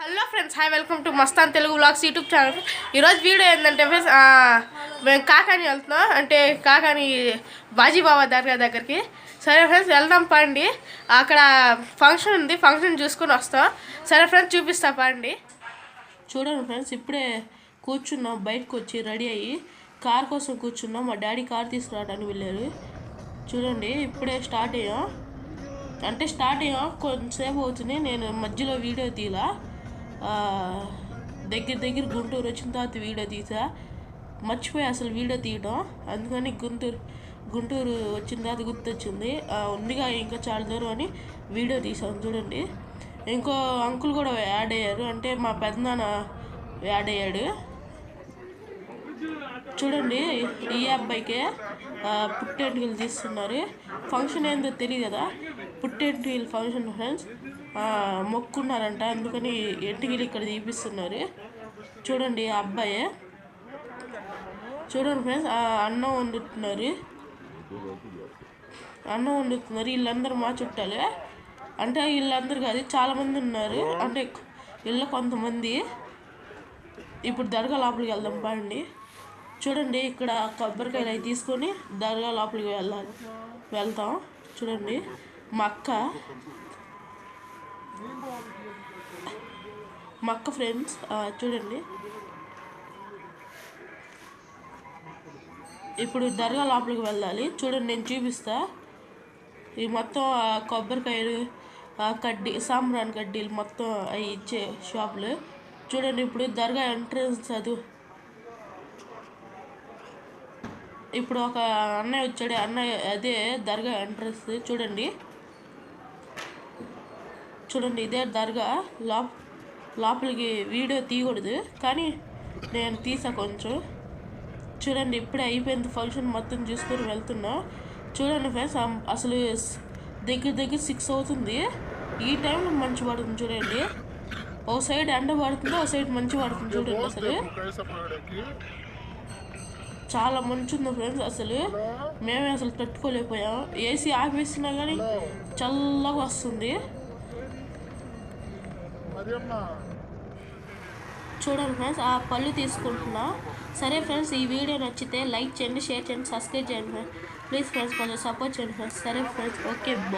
Hello friends, hi, welcome to Mastan Telugu vlogs YouTube channel. ఈరోజు video ఏంటంటే friends, మేము కాకాని వెళ్తున్నాం. అంటే కాకాని బాజీబాబా దర్గా దగ్గరికి. సరే ఫ్రెండ్స్, వెళ్దాం పండి. అక్కడ ఫంక్షన్ ఉంది, ఫంక్షన్ చూసుకొని వస్తాం. సరే ఫ్రెండ్స్, చూపిస్తా పండి. చూడండి ఫ్రెండ్స్, ఇప్పుడే కూర్చున్నాం, బయటకు వచ్చి రెడీ అయ్యి కార్ కోసం కూర్చున్నాం. మా డాడీ కార్ తీసుకురావడానికి వెళ్ళారు. చూడండి, ఇప్పుడే స్టార్ట్ అయ్యాం. కొంచెంసేపు అవుతుంది. నేను మధ్యలో వీడియో తీలా, దగ్గర గుంటూరు వచ్చిన తర్వాత వీడియో తీసా. మర్చిపోయి అసలు వీడియో తీయడం, అందుకని గుంటూరు వచ్చిన తర్వాత గుర్తొచ్చింది. ఉందిగా ఇంకా చాలా దూరం అని వీడియో తీసాం. చూడండి, ఇంకో అంకుల్ కూడా యాడ్ అయ్యారు, అంటే మా పెద్దనాన్న యాడ్ అయ్యాడు. చూడండి, ఈ అబ్బాయికే పుట్టెంటుకలు తీస్తున్నారు. ఫంక్షన్ ఏందో తెలియదు కదా, పుట్టెంటుకలు ఫంక్షన్ ఫ్రెండ్స్. మొక్కున్నారంట, అందుకని ఎంటుకలు ఇక్కడ తీపిస్తున్నారు. చూడండి, ఆ అబ్బాయి. చూడండి ఫ్రెండ్స్, అన్నం వండుతున్నారు. వీళ్ళందరూ మా చుట్టాలే. అంటే వీళ్ళందరూ కాదు, చాలామంది ఉన్నారు. అంటే వీళ్ళు కొంతమంది. ఇప్పుడు దర్గా లోపలికి వెళ్దాం పండి. చూడండి, ఇక్కడ కొబ్బరికాయలు అవి తీసుకొని దర్గా లోపలికి వెళ్తాం. చూడండి, మా అక్క ఫ్రెండ్స్. చూడండి, ఇప్పుడు దర్గా లోపలికి వెళ్ళాలి. చూడండి, నేను చూపిస్తా. ఈ మొత్తం కొబ్బరికాయలు, సాంబ్రాన్ కడ్డీలు మొత్తం అవి ఇచ్చే షాపులు. చూడండి, ఇప్పుడు దర్గా ఎంట్రన్స్ ఇప్పుడు ఒక అన్నయ్య వచ్చాడు. అదే దర్గా ఎంట్రన్స్. చూడండి, ఇదే దర్గా. లోపలికి వీడియో తీయకూడదు, కానీ నేను తీసా కొంచెం. చూడండి, ఇప్పుడే అయిపోయింది ఫంక్షన్, మొత్తం చూసుకొని వెళ్తున్నా. చూడండి ఫ్రెండ్స్, అసలు దగ్గర 6 అవుతుంది. ఈ టైంలో మంచు పడుతుంది. చూడండి, ఓ సైడ్ ఎండ పడుతుంది, ఓ సైడ్ మంచు పడుతుంది. చూడండి, అసలు చాలా మంచు ఉంది ఫ్రెండ్స్. అసలు మేమే అసలు తట్టుకోలేకపోయాం. ఏసీ ఆపేసినా కానీ చల్లగా వస్తుంది. చూడండి ఫ్రెండ్స్, ఆ పళ్ళు తీసుకుంటున్నా. సరే ఫ్రెండ్స్, ఈ వీడియో నచ్చితే లైక్ చేయండి, షేర్ చేయండి, సబ్స్క్రైబ్ చేయండి ఫ్రెండ్స్. ప్లీజ్ ఫ్రెండ్స్, కొంచెం సపోర్ట్ చేయండి ఫ్రెండ్స్. సరే ఫ్రెండ్స్, ఓకే, బాయ్.